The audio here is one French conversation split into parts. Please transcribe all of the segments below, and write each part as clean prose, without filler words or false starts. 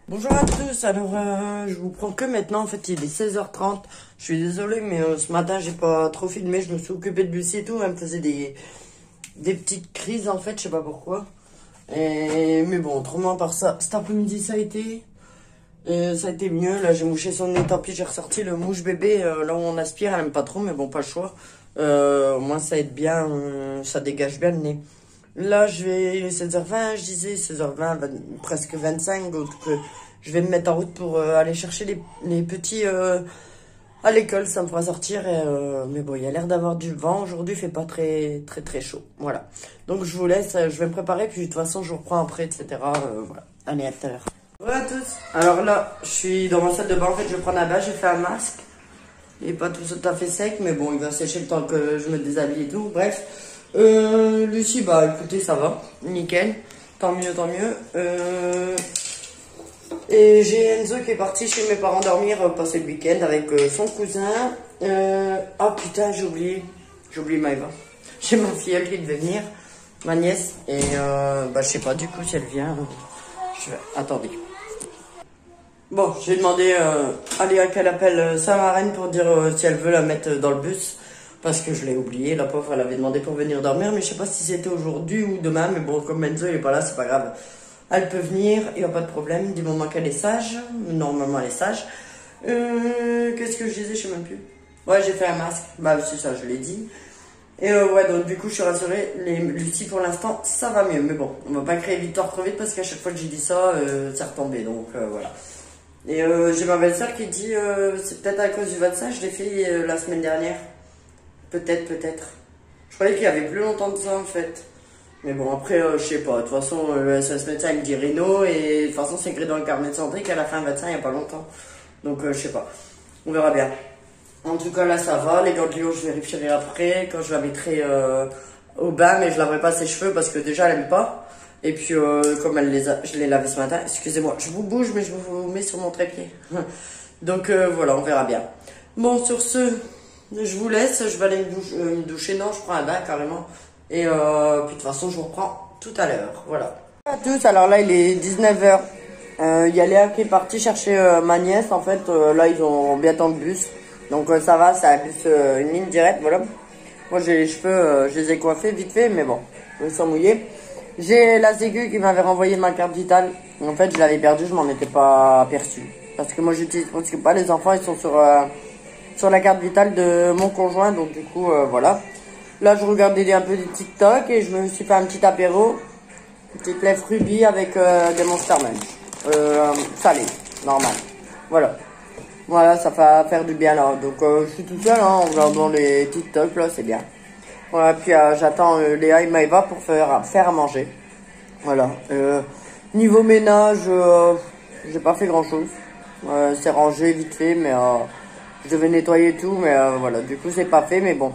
Bonjour à tous, alors je vous prends que maintenant, en fait il est 16h30, je suis désolée mais ce matin j'ai pas trop filmé, je me suis occupé de Lucie et tout, elle me faisait des petites crises en fait, je sais pas pourquoi. Mais bon, autrement par ça, cet après-midi ça a été mieux, là j'ai mouché son nez, tant pis j'ai ressorti le mouche bébé, là où on aspire, elle aime pas trop mais bon pas le choix. Au moins ça aide bien, ça dégage bien le nez. Là, il est 16h20, je disais 16h20, presque 25, donc je vais me mettre en route pour aller chercher les petits à l'école, ça me fera sortir. Mais bon, il y a l'air d'avoir du vent, aujourd'hui il fait pas très chaud, voilà. Donc je vous laisse, je vais me préparer, puis de toute façon je vous reprends après, etc. Voilà, allez à tout à l'heure. Bonjour à tous, alors là, je suis dans ma salle de bain, en fait je vais prendre un bain, j'ai fait un masque. Il est pas tout à fait sec, mais bon, il va sécher le temps que je me déshabille et tout, bref. Lucie, bah écoutez, ça va, nickel, tant mieux, tant mieux. Et j'ai Enzo qui est parti chez mes parents dormir, passer le week-end avec son cousin. Ah putain, j'ai oublié Maëva. J'ai ma filleule qui devait venir, ma nièce, et bah je sais pas du coup si elle vient. Attendez. Bon, j'ai demandé à Léa qu'elle appelle sa marraine pour dire si elle veut la mettre dans le bus. Parce que je l'ai oublié, la pauvre, elle avait demandé pour venir dormir, mais je sais pas si c'était aujourd'hui ou demain, mais bon, comme Enzo il est pas là, c'est pas grave. Elle peut venir, il n'y a pas de problème, du moment qu'elle est sage. Normalement, elle est sage. Qu'est-ce que je disais, je sais même plus. Ouais, j'ai fait un masque, bah c'est ça, je l'ai dit. Et ouais, donc du coup, je suis rassurée, Lucie, pour l'instant, ça va mieux. Mais bon, on va pas créer victoire trop vite, parce qu'à chaque fois que j'ai dit ça, c'est retombé, donc voilà. Et j'ai ma belle-sœur qui dit, c'est peut-être à cause du vaccin, je l'ai fait la semaine dernière. Peut-être. Je croyais qu'il y avait plus longtemps de ça en fait. Mais bon, après, je sais pas. De toute façon, le SOS médecin il me dit Rhino. Et de toute façon, c'est écrit dans le carnet de santé qu'elle a fait un vaccin il y a pas longtemps. Donc, je sais pas. On verra bien. En tout cas, là, ça va. Les gants de Lyon, je vérifierai après. Quand je la mettrai au bain. Mais je laverai pas ses cheveux parce que déjà, elle aime pas. Et puis, comme je l'ai lavé ce matin. Excusez-moi, je vous bouge, mais je vous mets sur mon trépied. Donc, voilà, on verra bien. Bon, sur ce... Je vous laisse, je vais aller me doucher, non, je prends un bain carrément. Et puis de toute façon, je vous reprends tout à l'heure, voilà. Bonjour à tous, alors là il est 19h. Il y a Léa qui est partie chercher ma nièce, en fait, là ils ont bientôt le bus. Donc ça va, c'est un bus, une ligne directe, voilà. Moi j'ai les cheveux, je les ai coiffés vite fait, mais bon, ils sont mouillés. J'ai la sécu qui m'avait renvoyé ma carte vitale. En fait, je l'avais perdue, je m'en étais pas aperçu. Parce que moi j'utilise presque pas, les enfants ils sont sur la carte vitale de mon conjoint, donc du coup voilà. Là je regardais un peu des TikTok et je me suis fait un petit apéro, une petite lèvre rubis avec des Monster Munch, salé, normal, voilà, ça va faire du bien là, donc je suis tout seul en regardant les TikTok là, c'est bien. Voilà, puis j'attends Léa et Maëva pour faire à manger, voilà. Niveau ménage, j'ai pas fait grand chose, c'est rangé vite fait, mais je devais nettoyer tout, mais voilà, du coup c'est pas fait, mais bon,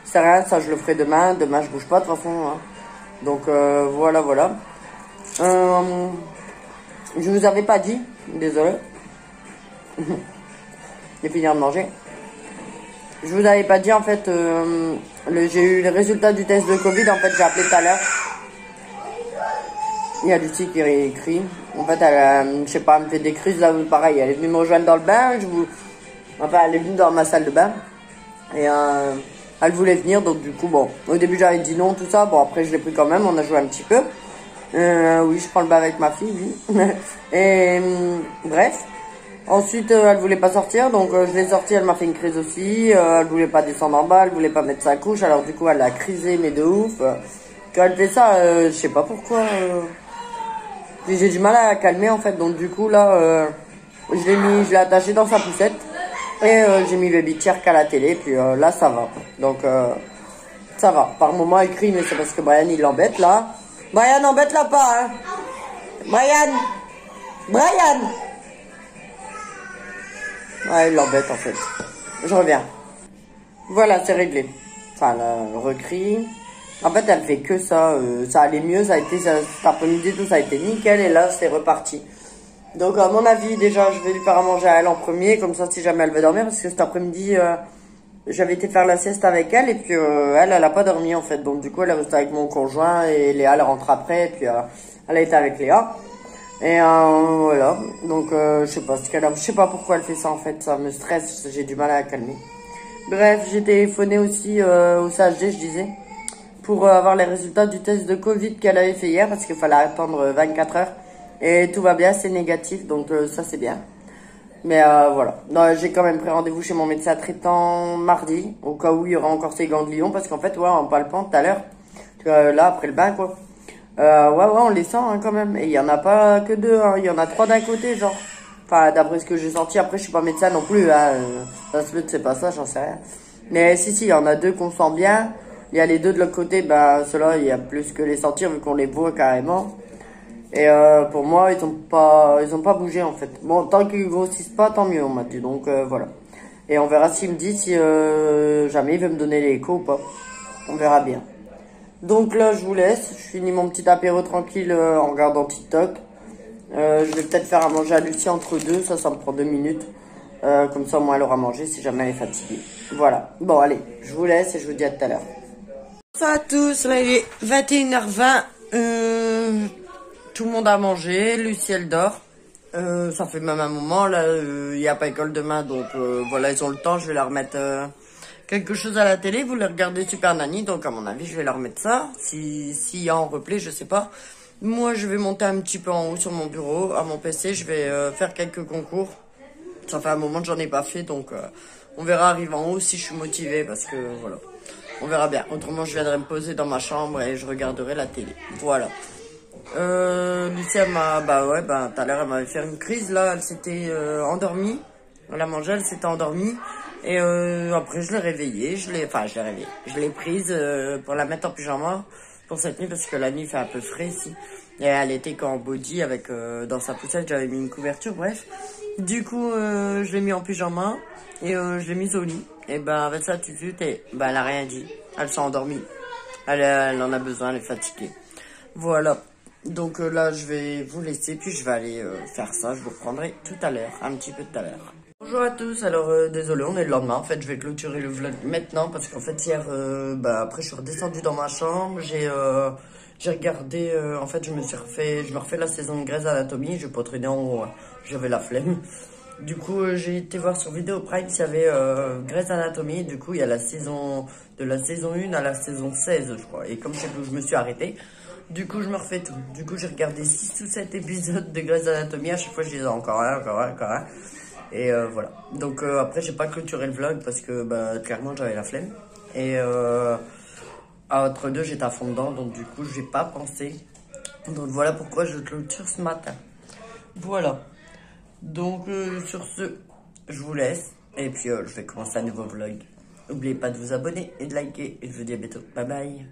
c'est rien, ça je le ferai demain. Demain je bouge pas de toute façon, hein. Donc voilà. Je vous avais pas dit, désolé. J'ai fini de manger. Je vous avais pas dit en fait, j'ai eu les résultats du test de Covid, en fait j'ai appelé tout à l'heure. Il y a Lucie qui écrit. En fait, elle, je sais pas, elle me fait des crises là, pareil, elle est venue me rejoindre dans le bain, enfin, elle est venue dans ma salle de bain. Et elle voulait venir, donc du coup, bon, au début j'avais dit non, tout ça. Bon, après je l'ai pris quand même, on a joué un petit peu. Oui, je prends le bain avec ma fille, oui. Et bref. Ensuite, elle voulait pas sortir, donc je l'ai sortie, elle m'a fait une crise aussi. Elle voulait pas descendre en bas, elle voulait pas mettre sa couche, alors du coup elle a crisé, mais de ouf. Quand elle fait ça, je sais pas pourquoi. J'ai du mal à la calmer en fait, donc du coup là, je l'ai attaché dans sa poussette. Et j'ai mis Baby Tierk à la télé, puis là ça va. Donc ça va. Par moment elle crie, mais c'est parce que Brian il l'embête là. Brian, embête-la pas, hein. Brian. Ouais, il l'embête en fait. Je reviens. Voilà, c'est réglé. Enfin, elle recrie. En fait, elle fait que ça. Ça allait mieux, ça a été cet après-midi, tout ça a été nickel, et là c'est reparti. Donc à mon avis, déjà, je vais lui faire à manger à elle en premier, comme ça si jamais elle veut dormir, parce que cet après-midi, j'avais été faire la sieste avec elle, et puis elle a pas dormi en fait. Donc du coup, elle est restée avec mon conjoint, et Léa, elle rentre après, et puis elle a été avec Léa. Et voilà, donc je sais pas ce qu'elle a, je sais pas pourquoi elle fait ça en fait, ça me stresse, j'ai du mal à la calmer. Bref, j'ai téléphoné aussi au CHD, je disais, pour avoir les résultats du test de Covid qu'elle avait fait hier, parce qu'il fallait attendre 24 heures. Et tout va bien, c'est négatif, donc ça c'est bien. Mais voilà, j'ai quand même pris rendez-vous chez mon médecin traitant mardi, au cas où il y aura encore ces ganglions, parce qu'en fait, ouais, en palpant tout à l'heure, là, après le bain, quoi. Ouais, on les sent hein, quand même. Et il y en a pas que deux, hein. Il y en a trois d'un côté, genre. Enfin, d'après ce que j'ai senti, après, je suis pas médecin non plus. Hein. Ça se peut que c'est pas ça, j'en sais rien. Mais si, il y en a deux qu'on sent bien. Il y a les deux de l'autre côté, bah, ceux-là, il y a plus que les sentir vu qu'on les voit carrément. Et pour moi, ils ont pas bougé en fait. Bon, tant qu'ils grossissent pas, tant mieux, on m'a dit. Donc voilà. Et on verra s'il me dit si jamais il veut me donner l'écho ou pas. On verra bien. Donc là, je vous laisse. Je finis mon petit apéro tranquille en regardant TikTok. Je vais peut-être faire à manger à Lucie entre deux. Ça me prend 2 minutes. Comme ça, au moins, elle aura mangé si jamais elle est fatiguée. Voilà. Bon, allez, je vous laisse et je vous dis à tout à l'heure. Bonsoir à tous. Là, il est 21h20. Tout le monde a mangé. Lucie, elle dort. Ça fait même un moment. Là, il n'y a pas école demain. Donc, voilà, ils ont le temps. Je vais leur mettre... quelque chose à la télé, vous les regardez Super Nanny, donc à mon avis, je vais leur mettre ça. S'il y a en replay, je sais pas. Moi, je vais monter un petit peu en haut sur mon bureau, à mon PC, je vais faire quelques concours. Ça fait un moment que j'en ai pas fait, donc on verra arriver en haut si je suis motivée, parce que voilà. On verra bien. Autrement, je viendrai me poser dans ma chambre et je regarderai la télé. Voilà. Lucie, tout à l'heure, elle m'avait fait une crise, là, elle s'était endormie. Elle a mangé, elle s'était endormie. Et après, je l'ai réveillée, je l'ai prise pour la mettre en pyjama pour cette nuit parce que la nuit fait un peu frais ici. Et elle était qu'en body avec dans sa poussette, j'avais mis une couverture, bref. Du coup, je l'ai mis en pyjama et je l'ai mise au lit. Et ben avec ça, elle a rien dit. Elle s'est endormie. Elle en a besoin, elle est fatiguée. Voilà. Donc là, je vais vous laisser, puis je vais aller faire ça. Je vous reprendrai tout à l'heure, un petit peu tout à l'heure. Bonjour à tous, alors désolé, on est le lendemain, en fait je vais clôturer le vlog maintenant parce qu'en fait hier, après je suis redescendue dans ma chambre, j'ai regardé, en fait je me refais la saison de Grey's Anatomy, je vais pas traîner en haut, hein. J'avais la flemme. Du coup j'ai été voir sur Vidéo Prime s'il y avait Grey's Anatomy, du coup il y a la saison, de la saison 1 à la saison 16 je crois, et comme c'est que je me suis arrêtée, du coup je me refais tout. Du coup j'ai regardé 6 ou 7 épisodes de Grey's Anatomy, à chaque fois je disais encore un. Et voilà. Donc après j'ai pas clôturé le vlog parce que clairement j'avais la flemme. Et entre deux j'étais à fond dedans, donc du coup j'ai pas pensé. Donc voilà pourquoi je clôture ce matin. Voilà. Donc sur ce, je vous laisse. Et puis je vais commencer un nouveau vlog. N'oubliez pas de vous abonner et de liker. Et je vous dis à bientôt. Bye bye.